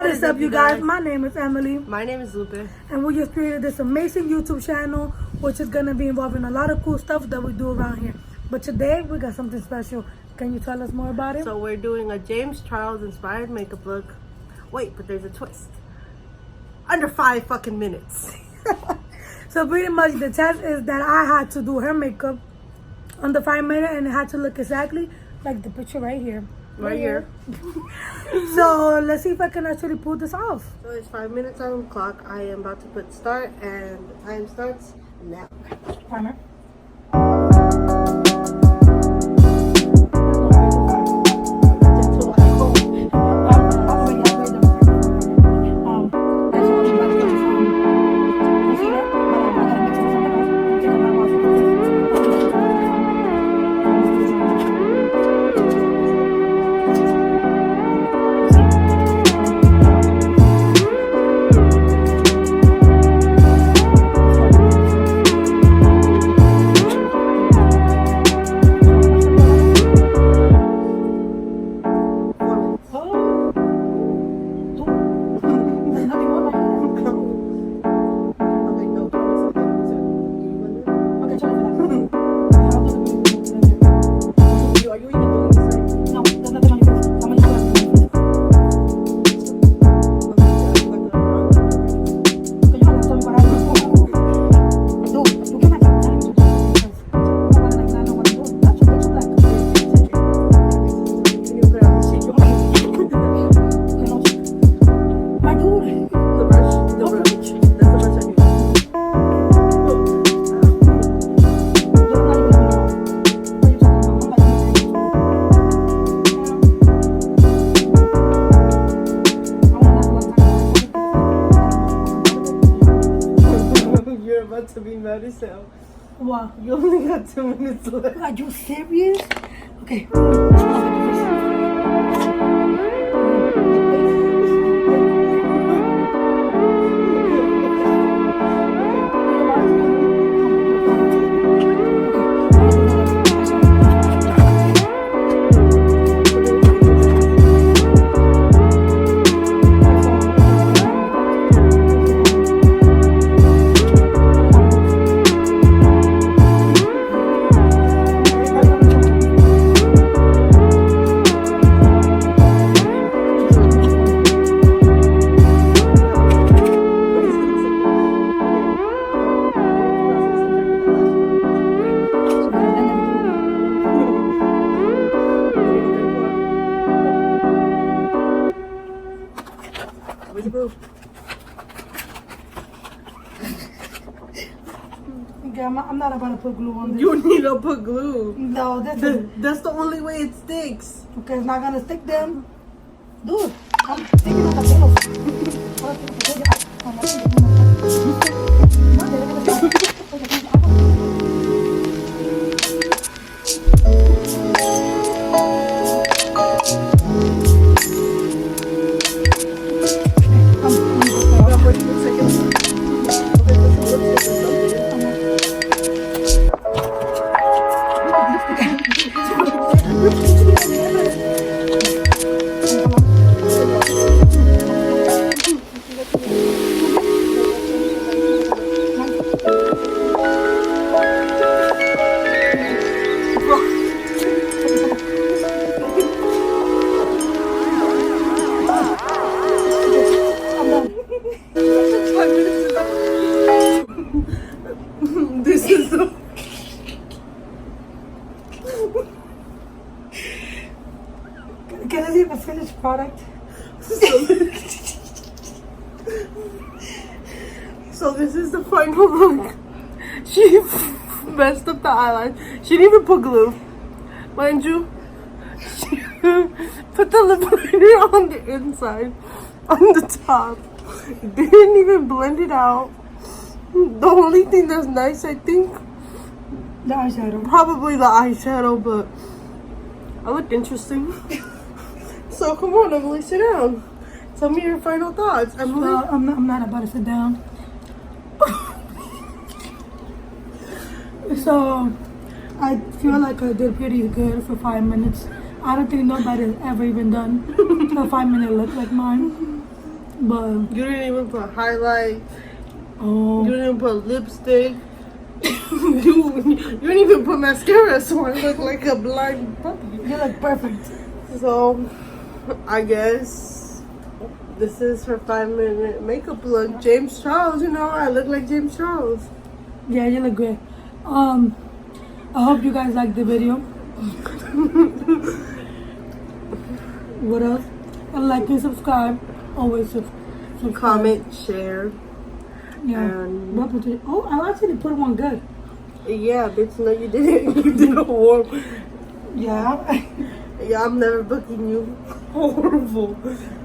What's up, you guys? My name is Emily. My name is Lupe. And we just created this amazing YouTube channel, which is going to be involving a lot of cool stuff that we do around here. But today, we got something special. Can you tell us more about it? So we're doing a James Charles inspired makeup look. Wait, but there's a twist. Under 5 fucking minutes. So pretty much the test is that I had to do her makeup under 5 minutes, and it had to look exactly like the picture right here. Right here. So let's see if I can actually pull this off. So it's 5 minutes on the clock. I am about to put start, and the time starts now. Timer. To be mad as hell. Wow. You only got 2 minutes left. Are you serious? Okay. Okay, I'm not about to put glue on this. You need to put glue. No, that's the only way it sticks. okay. It's not gonna stick then. Dude, I'm sticking on the table. This is the Can I see the finished product? So this is the final look. She messed up the eyeline. She didn't even put glue. Mind you, she put the lip liner on the inside, on the top. Didn't even blend it out. The only thing that's nice, I think, The eyeshadow. probably the eyeshadow, but I looked interesting. So come on, Emily, sit down. Tell me your final thoughts, Emily. No, I'm not about to sit down. So, I feel like I did pretty good for 5 minutes. I don't think nobody's ever even done a 5 minute look like mine. But You didn't even put highlight. oh, You didn't even put lipstick. you didn't even put mascara, so I look like a blind puppy. you look perfect. So, I guess this is her 5-minute makeup look. James Charles, you know, I look like James Charles. Yeah, you look great. I hope you guys liked the video. What else? And like and subscribe. Always subscribe. Comment, share. Yeah. And What put it? Oh, I actually put one good. yeah, bitch, no, you didn't. You did a horrible. Yeah. Yeah, I'm never booking you. Horrible.